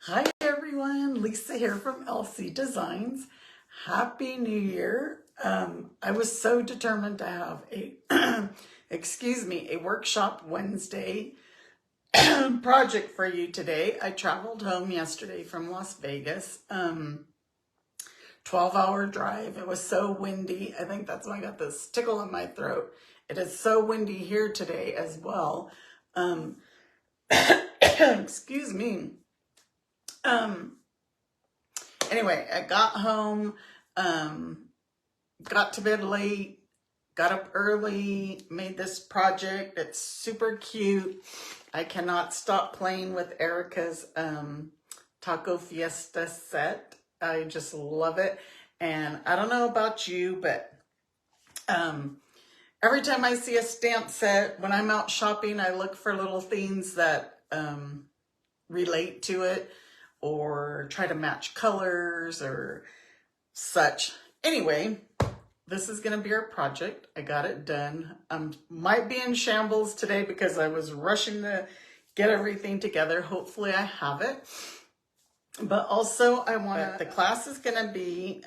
Hi everyone, Lisa here from LC Designs. Happy New Year. I was so determined to have a, a workshop Wednesday project for you today. I traveled home yesterday from Las Vegas, 12-hour drive. It was so windy. I think that's why I got this tickle in my throat. It is so windy here today as well. Excuse me. Anyway, I got home, got to bed late, got up early, made this project. It's super cute. I cannot stop playing with Erica's Taco Fiesta set. I just love it. And I don't know about you, but every time I see a stamp set, when I'm out shopping, I look for little things that relate to it, or try to match colors or such. Anyway, this is going to be our project. I got it done. Might be in shambles today because I was rushing to get everything together. Hopefully I have it. But also I want to, the class is going to be,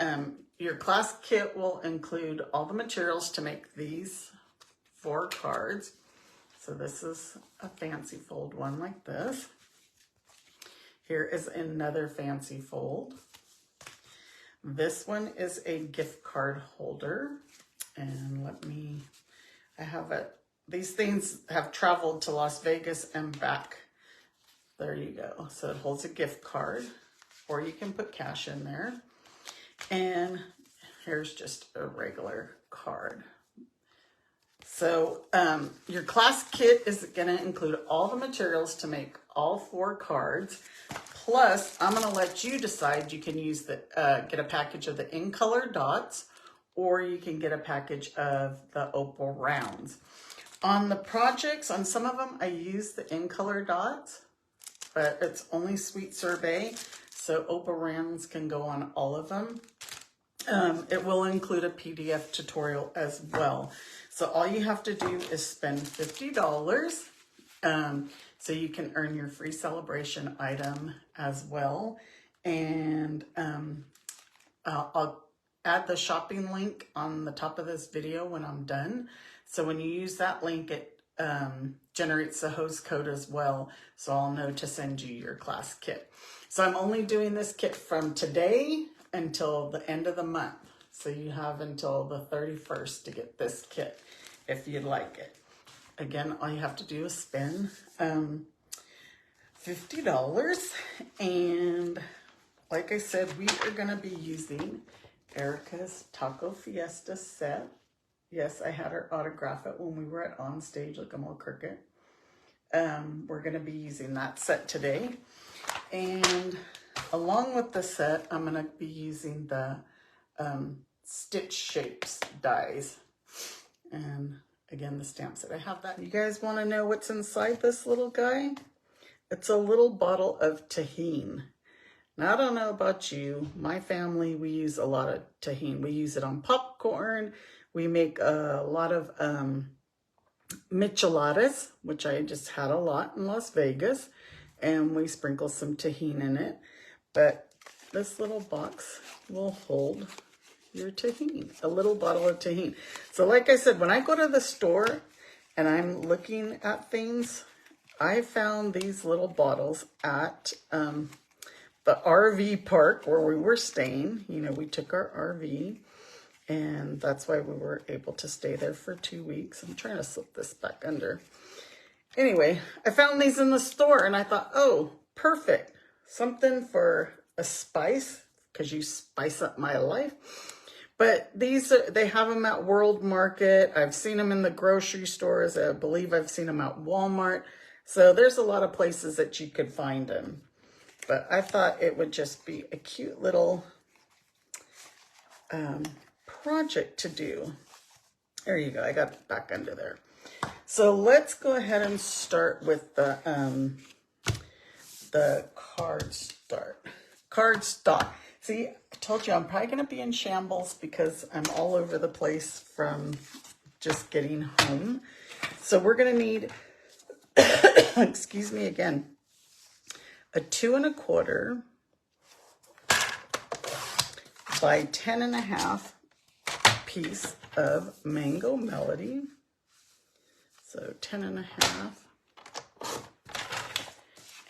your class kit will include all the materials to make these 4 cards. So this is a fancy fold one like this. Here is another fancy fold. This one is a gift card holder. And I have it. These things have traveled to Las Vegas and back. There you go. So it holds a gift card, or you can put cash in there. And here's just a regular card. So your class kit is going to include all the materials to make all 4 cards. Plus, I'm going to let you decide. You can use get a package of the in color dots, or you can get a package of the opal rounds. On the projects, on some of them, I use the in color dots, but it's only Sweet Sorbet, so opal rounds can go on all of them. It will include a PDF tutorial as well. So all you have to do is spend $50. So you can earn your free celebration item as well. And I'll add the shopping link on the top of this video when I'm done. So when you use that link, it generates a host code as well. So I'll know to send you your class kit. So I'm only doing this kit from today until the end of the month. So you have until the 31st to get this kit if you'd like it. Again, all you have to do is spend $50. And like I said, we are going to be using Erica's Taco Fiesta set. Yes, I had her autograph it when we were at On Stage. Look, I'm all crooked. We're going to be using that set today. And along with the set, I'm going to be using the Stitch Shapes dies. And again, the stamp set. I have that. You guys want to know what's inside this little guy? It's a little bottle of Tajin. Now, I don't know about you. My family, we use a lot of Tajin. We use it on popcorn. We make a lot of micheladas, which I just had a lot in Las Vegas. And we sprinkle some Tajin in it. But this little box will hold your Tajin, a little bottle of Tajin. So like I said, when I go to the store and I'm looking at things, I found these little bottles at the RV park where we were staying. You know, we took our RV, and that's why we were able to stay there for 2 weeks. I'm trying to slip this back under. Anyway, I found these in the store and I thought, oh, perfect. Something for a spice, because you spice up my life. But these they have them at World Market. I've seen them in the grocery stores. I believe I've seen them at Walmart. So there's a lot of places that you could find them. But I thought it would just be a cute little project to do. There you go. I got it back under there. So let's go ahead and start with the cardstock. See, I told you I'm probably going to be in shambles because I'm all over the place from just getting home. So we're going to need, excuse me again, a 2 1/4 by 10 1/2 piece of Mango Melody. So 10 1/2.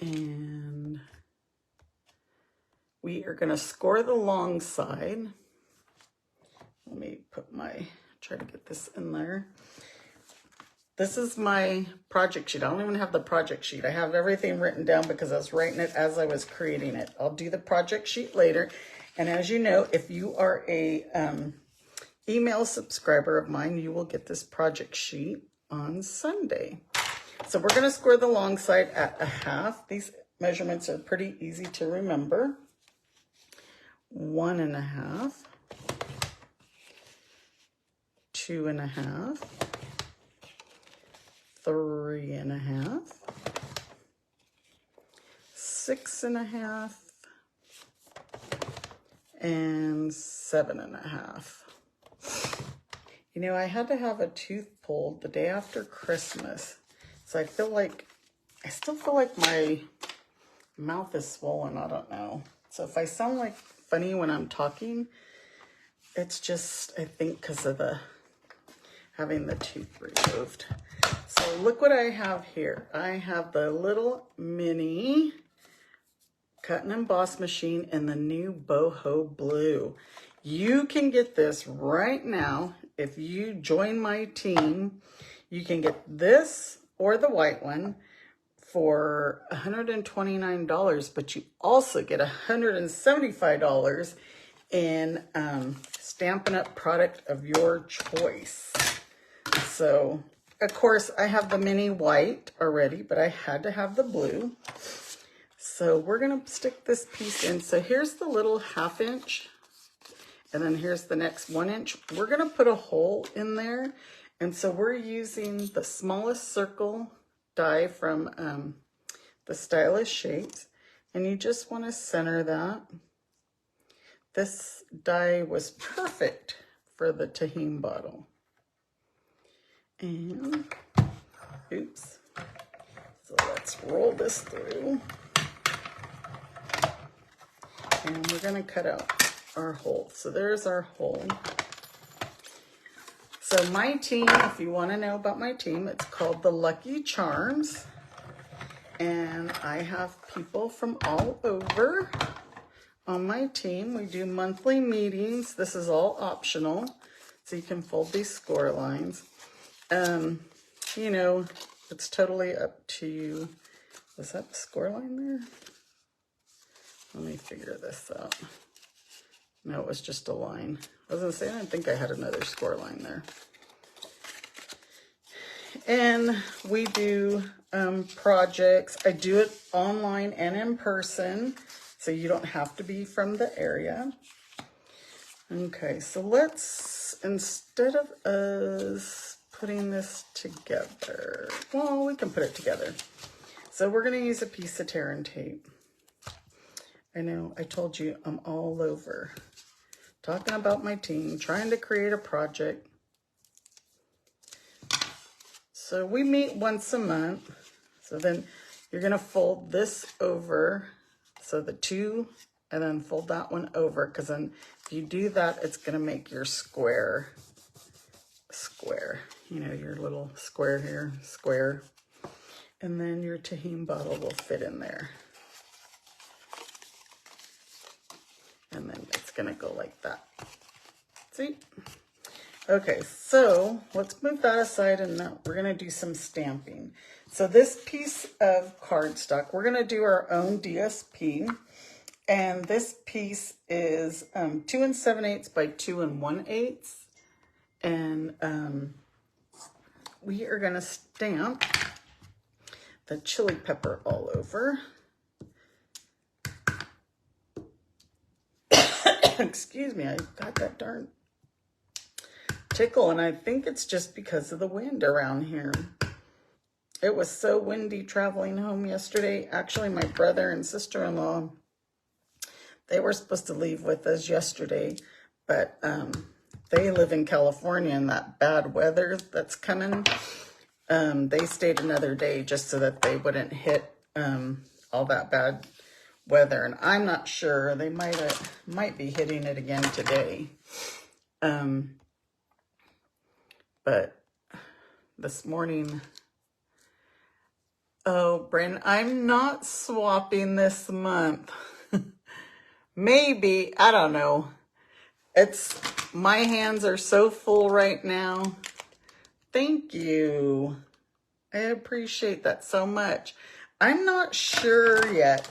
And we are going to score the long side. Let me try to get this in there. This is my project sheet. I don't even have the project sheet. I have everything written down because I was writing it as I was creating it. I'll do the project sheet later. And as you know, if you are a email subscriber of mine, you will get this project sheet on Sunday. So we're going to score the long side at 1/2. These measurements are pretty easy to remember. 1 1/2, 2 1/2, 3 1/2, 6 1/2, and 7 1/2. You know, I had to have a tooth pulled the day after Christmas. So I still feel like my mouth is swollen. I don't know. So if I sound like funny when I'm talking, it's just, I think, because of having the tooth removed. So look what I have here. I have the little mini cut and emboss machine in the new boho blue. You can get this right now. If you join my team, you can get this or the white one for $129, but you also get $175 in Stampin' Up product of your choice. So, of course, I have the mini white already, but I had to have the blue. So we're going to stick this piece in. So here's the little 1/2 inch, and then here's the next 1 inch. We're going to put a hole in there. And so we're using the smallest circle die from the Stylish Shapes. And you just want to center that. This die was perfect for the Tajin bottle. And, oops. So let's roll this through. And we're going to cut out our hole. So there's our hole. So my team, if you want to know about my team, it's called the Lucky Charms. And I have people from all over on my team. We do monthly meetings. This is all optional. So you can fold these score lines. You know, it's totally up to you. Was that the score line there? Let me figure this out. No, it was just a line. I was going to say, I didn't think I had another score line there. And we do projects. I do it online and in person, so you don't have to be from the area. Okay, so let's, instead of us putting this together, well, we can put it together. So we're going to use a piece of tear and tape. I know, I told you I'm all over. Talking about my team, trying to create a project. So we meet once a month. So then you're going to fold this over. So the two, and then fold that one over. Because then if you do that, it's going to make your square. You know, your little square here, square. And then your Tajin bottle will fit in there. And then it's going to go like that. See? Okay, so let's move that aside, and now we're going to do some stamping. So this piece of cardstock, we're going to do our own DSP. And this piece is 2 7/8 by 2 1/8. And we are going to stamp the chili pepper all over. Excuse me, I got that darn tickle, and I think it's just because of the wind around here. It was so windy traveling home yesterday. Actually, my brother and sister-in-law, they were supposed to leave with us yesterday, but they live in California, and that bad weather that's coming, they stayed another day just so that they wouldn't hit all that bad weather, and I'm not sure. They might be hitting it again today. But this morning, oh, Bryn, I'm not swapping this month. Maybe, I don't know. My hands are so full right now. Thank you. I appreciate that so much. I'm not sure yet.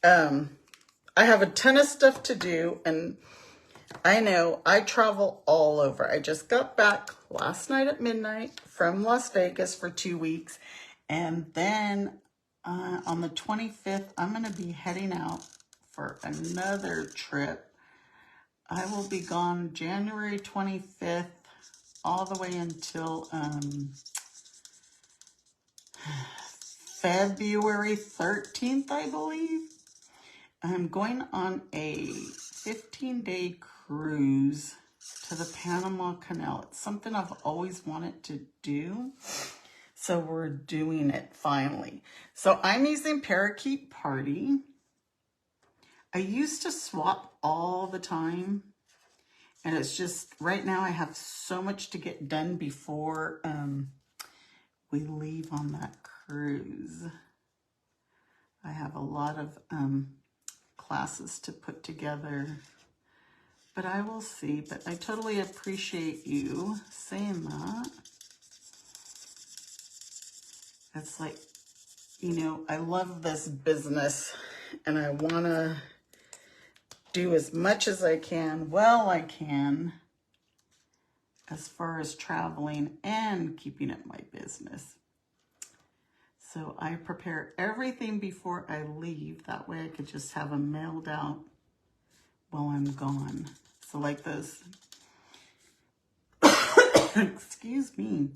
I have a ton of stuff to do, and I know I travel all over. I just got back last night at midnight from Las Vegas for 2 weeks. And then on the 25th, I'm going to be heading out for another trip. I will be gone January 25th all the way until February 13th, I believe. I'm going on a 15-day cruise to the Panama Canal. It's something I've always wanted to do. So we're doing it finally. So I'm using Parakeet Party. I used to swap all the time. And it's just, right now I have so much to get done before we leave on that cruise. I have a lot of classes to put together. But I will see. But I totally appreciate you saying that. It's like, you know, I love this business and I want to do as much as I can, I can, as far as traveling and keeping up my business. So I prepare everything before I leave. That way I could just have them mailed out while I'm gone. So like those, excuse me,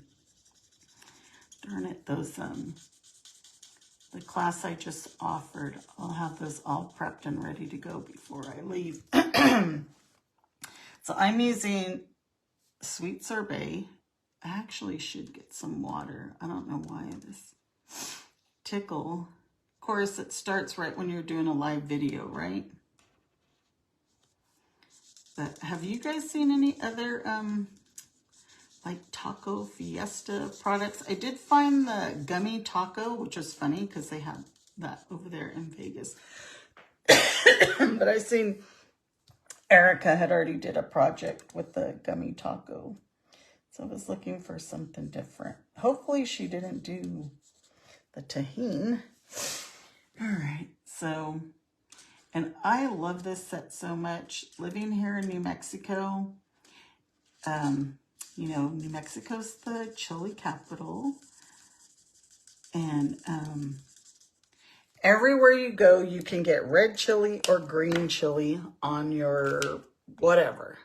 darn it, those, the class I just offered, I'll have those all prepped and ready to go before I leave. So I'm using sweet sorbet. I actually should get some water. I don't know why this tickle. Of course, it starts right when you're doing a live video, right? But have you guys seen any other like Taco Fiesta products? I did find the gummy taco, which is funny because they have that over there in Vegas. But I seen Erica had already did a project with the gummy taco. So I was looking for something different. Hopefully she didn't do the Tajin. All right, so, and I love this set so much. Living here in New Mexico, you know, New Mexico's the chili capital. And everywhere you go, you can get red chili or green chili on your whatever.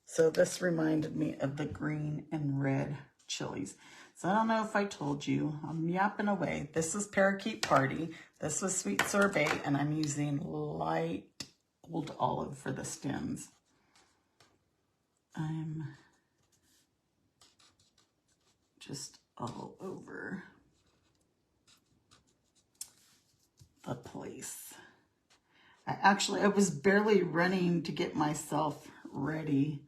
So this reminded me of the green and red chilies. So I don't know if I told you, I'm yapping away. This is Parakeet Party. This was sweet sorbet, and I'm using light old olive for the stems. I'm just all over the place. I was barely running to get myself ready.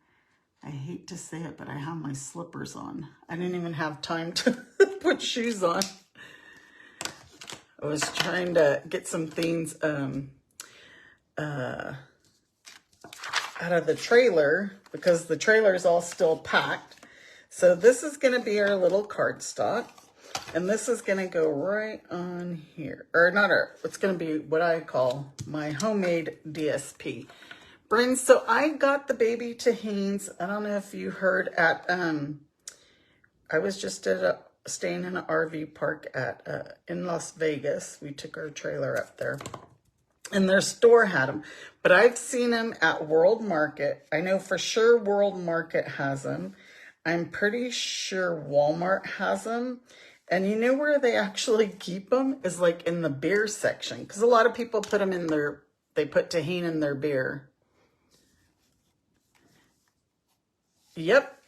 I hate to say it, but I have my slippers on. I didn't even have time to put shoes on. I was trying to get some things out of the trailer because the trailer is all still packed. So this is going to be our little cardstock. And this is going to go right on here. Or not it's going to be what I call my homemade DSP. Bryn, so I got the baby Tajins. I don't know if you heard at, I was just at staying in an RV park at in Las Vegas. We took our trailer up there. And their store had them. But I've seen them at World Market. I know for sure World Market has them. I'm pretty sure Walmart has them. And you know where they actually keep them? Is like in the beer section. Because a lot of people put them in they put Tajin in their beer. Yep.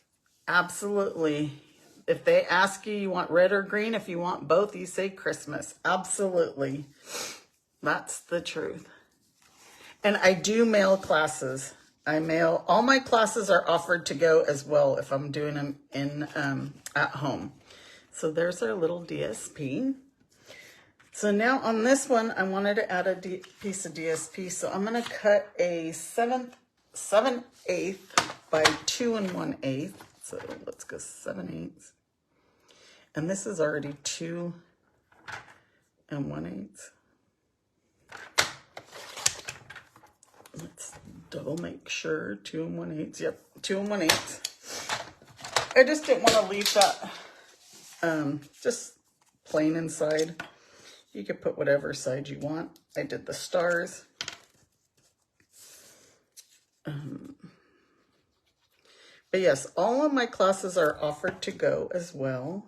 Absolutely. If they ask you, you want red or green, if you want both, you say Christmas. Absolutely. That's the truth. And I do mail classes. I mail, all my classes are offered to go as well if I'm doing them in at home. So there's our little DSP. So now on this one, I wanted to add a piece of DSP. So I'm going to cut a 7/8 by 2 1/8. So let's go 7/8. And this is already 2 1/8. Let's double make sure. 2 1/8. Yep, 2 1/8. I just didn't want to leave that just plain inside. You could put whatever side you want. I did the stars. But yes, all of my classes are offered to go as well.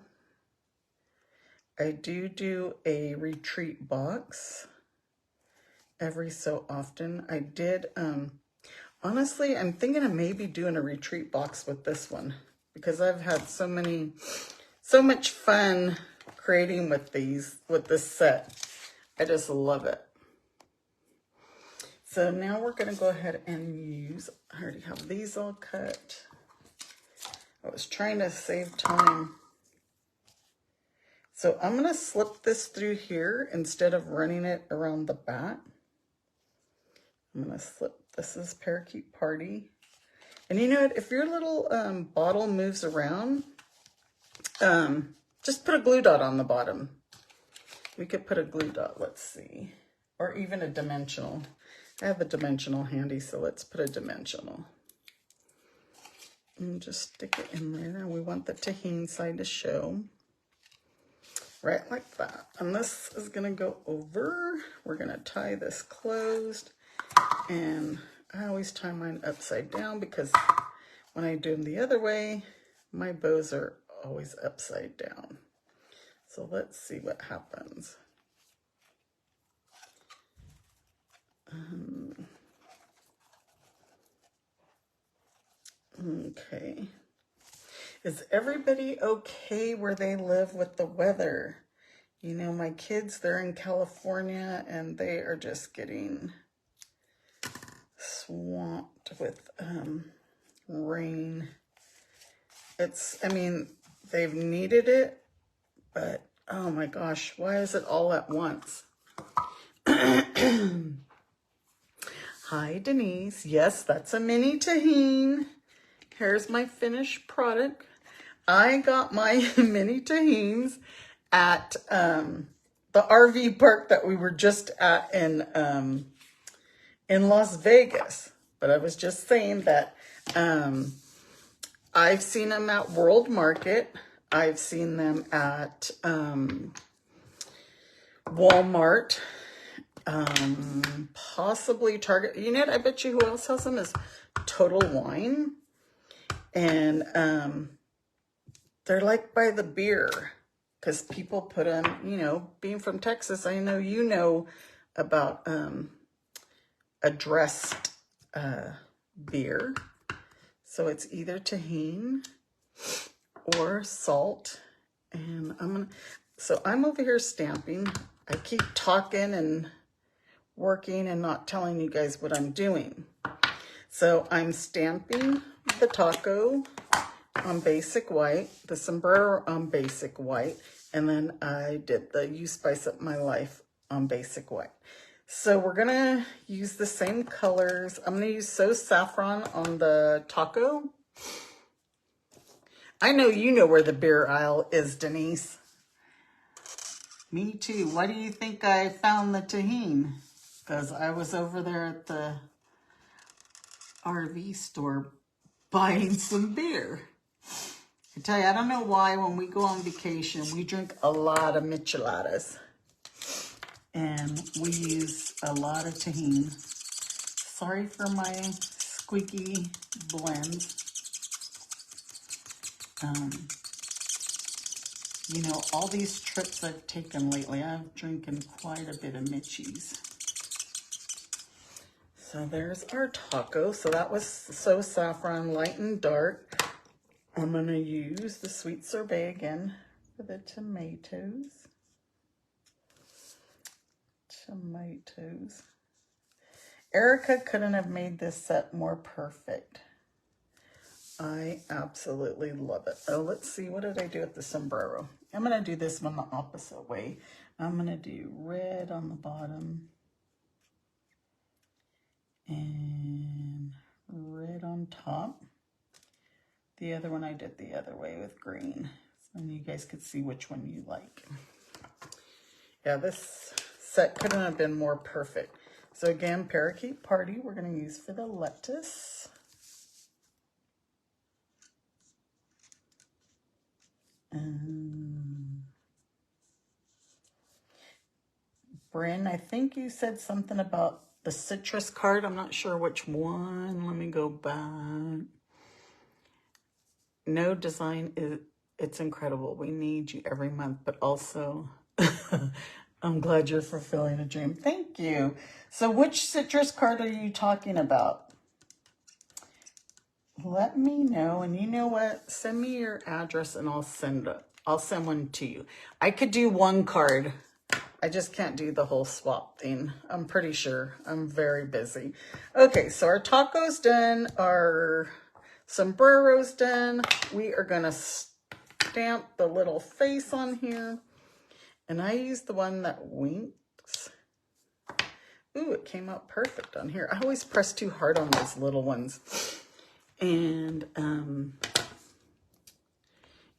I do a retreat box every so often. I did, honestly, I'm thinking of maybe doing a retreat box with this one because I've had so much fun creating with this set. I just love it. So now we're going to go ahead and use, I already have these all cut. I was trying to save time. So I'm going to slip this through here instead of running it around the back. I'm going to slip, this is Parakeet Party. And you know what, if your little bottle moves around, just put a glue dot on the bottom. We could put a glue dot, let's see. Or even a dimensional. I have a dimensional handy, so let's put a dimensional. And just stick it in there. And we want the Tajin side to show. Right like that. And this is going to go over. We're going to tie this closed. And I always tie mine upside down because when I do them the other way, my bows are always upside down. So let's see what happens. Okay. Is everybody okay where they live with the weather? You know, my kids, they're in California and they are just getting swamped with rain. I mean, they've needed it, but oh my gosh, why is it all at once? Hi, Denise. Yes, that's a mini Tajin. Here's my finished product. I got my mini Tajins at the RV park that we were just at in Las Vegas. But I was just saying that I've seen them at World Market. I've seen them at Walmart. Possibly Target. You know what? I bet you who else has them is Total Wine. And they're like by the beer because people put them, you know, being from Texas, I know you know about addressed beer. So it's either Tajin or salt. And I'm over here stamping. I keep talking and working and not telling you guys what I'm doing. So I'm stamping the taco on basic white, the sombrero on basic white, and then I did the You Spice Up My Life on basic white. So we're gonna use the same colors. I'm gonna use So Saffron on the taco. I know you know where the beer aisle is, Denise. Me too. Why do you think I found the Tajin? Because I was over there at the RV store buying some beer. I tell you, I don't know why when we go on vacation, we drink a lot of micheladas. And we use a lot of Tajin. Sorry for my squeaky blend. You know, all these trips I've taken lately, I've drinking quite a bit of Michie's. So there's our taco. So that was So Saffron, light and dark. I'm going to use the sweet sorbet again for the tomatoes. Erica couldn't have made this set more perfect. I absolutely love it. Oh, let's see. What did I do with the sombrero? I'm going to do this one the opposite way. I'm going to do red on the bottom and red on top. The other one I did the other way with green. So you guys could see which one you like. Yeah, this set couldn't have been more perfect. So again, Parakeet Party we're going to use for the lettuce. Bryn, I think you said something about the citrus card. I'm not sure which one. Let me go back. No design it's incredible. We need you every month, but also I'm glad you're fulfilling a dream. Thank you. So which citrus card are you talking about? Let me know. And you know what? Send me your address and I'll send one to you. I could do one card. I just can't do the whole swap thing. I'm pretty sure. I'm very busy. Okay, so our taco's done. Our sombrero's done. We are going to stamp the little face on here. And I used the one that winks. Ooh, it came out perfect on here. I always press too hard on those little ones. And,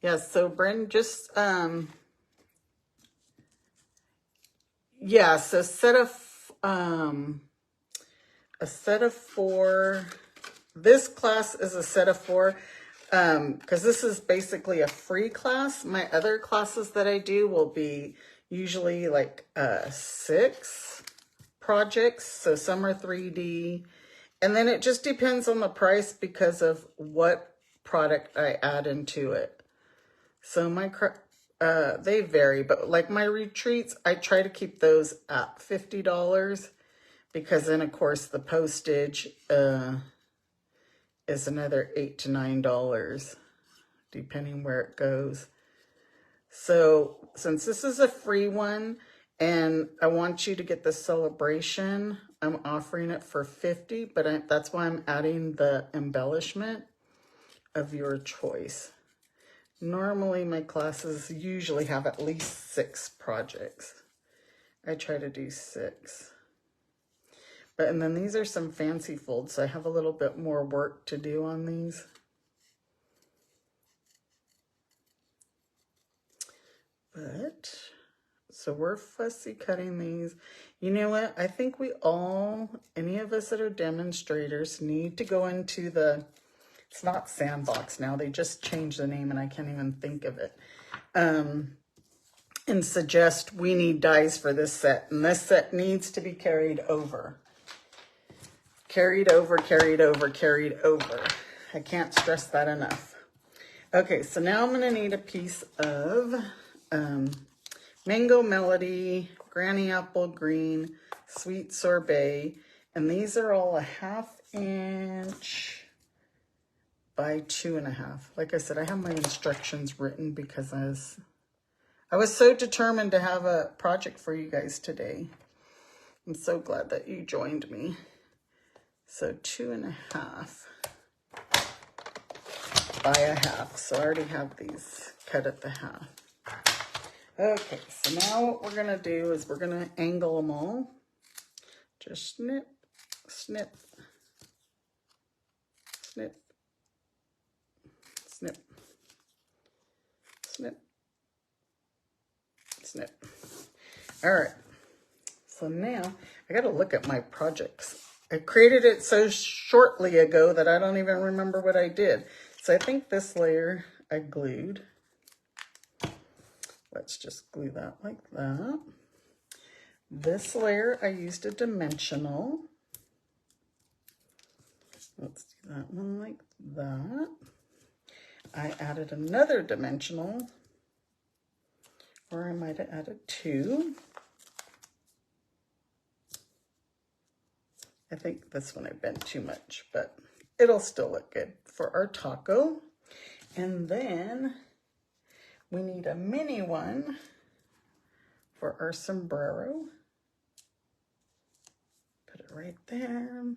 yeah, so Bryn just, yeah, so a set of 4. This class is a set of 4, because this is basically a free class. My other classes that I do will be usually like 6 projects. So some are 3D. And then it just depends on the price because of what product I add into it. So my they vary, but like my retreats, I try to keep those at $50 because then of course the postage is another $8 to $9 depending where it goes. So since this is a free one and I want you to get the celebration, I'm offering it for $50, but that's why I'm adding the embellishment of your choice. Normally, my classes usually have at least 6 projects. I try to do 6. And then these are some fancy folds, so I have a little bit more work to do on these. So we're fussy cutting these. You know what? I think any of us that are demonstrators need to go into it's not Sandbox now. They just changed the name and I can't even think of it. And suggest we need dies for this set. And this set needs to be carried over. Carried over, carried over, carried over. I can't stress that enough. Okay, so now I'm going to need a piece of Mango Melody, Granny Apple Green, Sweet Sorbet. And these are all a 1/2 inch by 2.5. Like I said, I have my instructions written because I was so determined to have a project for you guys today. I'm so glad that you joined me. So 2.5 by 1/2. So I already have these cut at the 1/2. Okay, so now what we're going to do is we're going to angle them all. Just snip, snip, snip, snip, snip, snip. All right, so now I got to look at my projects. I created it so shortly ago that I don't even remember what I did. So I think this layer I glued. Let's just glue that like that. This layer I used a dimensional. Let's do that one like that. I added another dimensional, or I might have added 2. I think this one I bent too much, but it'll still look good for our taco. And then we need a mini one for our sombrero. Put it right there.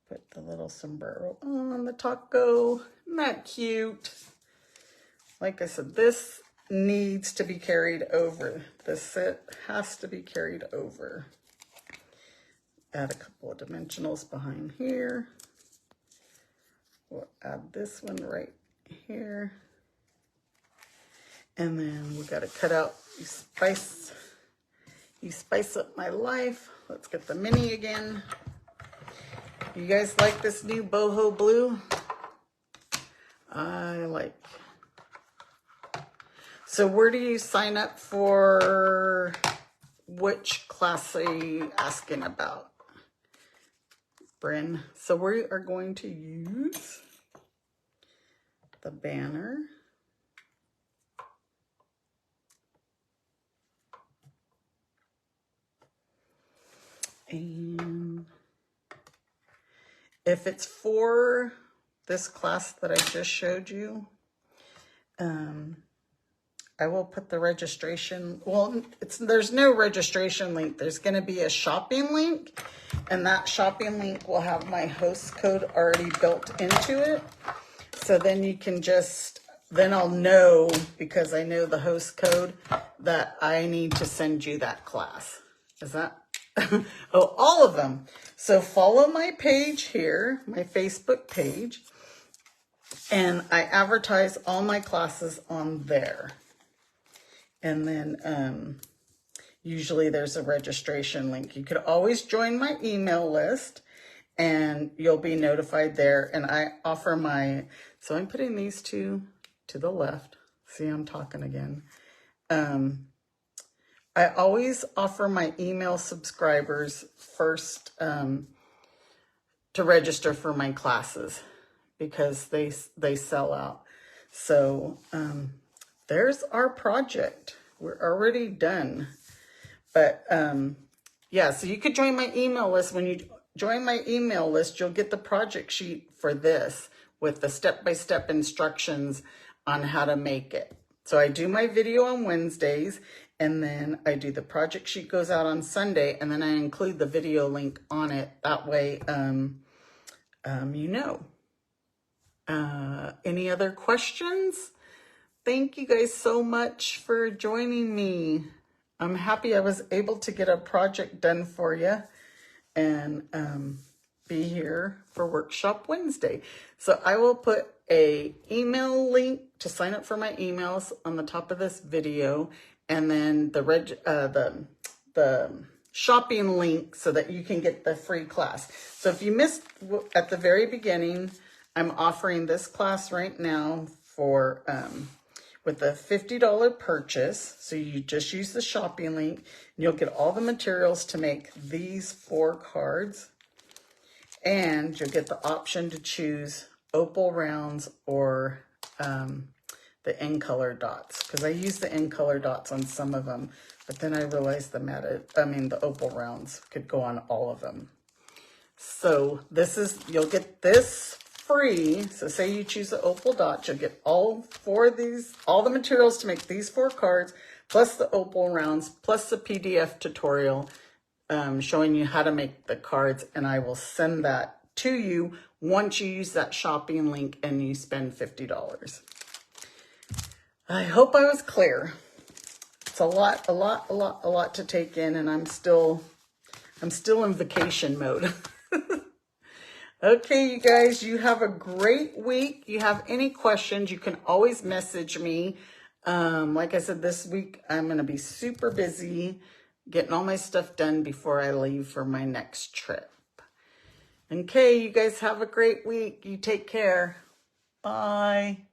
Put the little sombrero on the taco. Isn't that cute? Like I said, this needs to be carried over. This set has to be carried over. Add a couple of dimensionals behind here. We'll add this one right here. And then we got to cut out, you spice up my life. Let's get the mini again. You guys like this new boho blue? I like. So where do you sign up for? Which class are you asking about, Bryn? So we are going to use the banner. And if it's for this class that I just showed you, I will put the registration, well, there's no registration link. There's going to be a shopping link, and that shopping link will have my host code already built into it. So then you can just, then I'll know, because I know the host code, that I need to send you that class. Is that? Oh, all of them. So follow my page here, my Facebook page, and I advertise all my classes on there. And then usually there's a registration link. You could always join my email list and you'll be notified there. And I offer my, so I'm putting these two to the left. See, I'm talking again. I always offer my email subscribers first to register for my classes because they sell out. So there's our project. We're already done. But yeah, so you could join my email list. When you join my email list, you'll get the project sheet for this with the step-by-step instructions on how to make it. So I do my video on Wednesdays, and then I do the project sheet goes out on Sunday, and then I include the video link on it. That way, you know. Any other questions? Thank you guys so much for joining me. I'm happy I was able to get a project done for you and be here for Workshop Wednesday. So I will put a email link to sign up for my emails on the top of this video, and then the shopping link so that you can get the free class. So if you missed at the very beginning, I'm offering this class right now for with a $50 purchase. So you just use the shopping link and you'll get all the materials to make these 4 cards. And you'll get the option to choose opal rounds or the in color dots. Because I use the in color dots on some of them, but then I realized the opal rounds could go on all of them. So you'll get this free. So say you choose the opal dots, you'll get all the materials to make these 4 cards, plus the opal rounds, plus the PDF tutorial showing you how to make the cards, and I will send that to you once you use that shopping link and you spend $50. I hope I was clear. It's a lot to take in, and I'm still in vacation mode. Okay, you guys, you have a great week. You have any questions, you can always message me. Like I said, this week I'm going to be super busy getting all my stuff done before I leave for my next trip. Okay, you guys have a great week. You take care. Bye.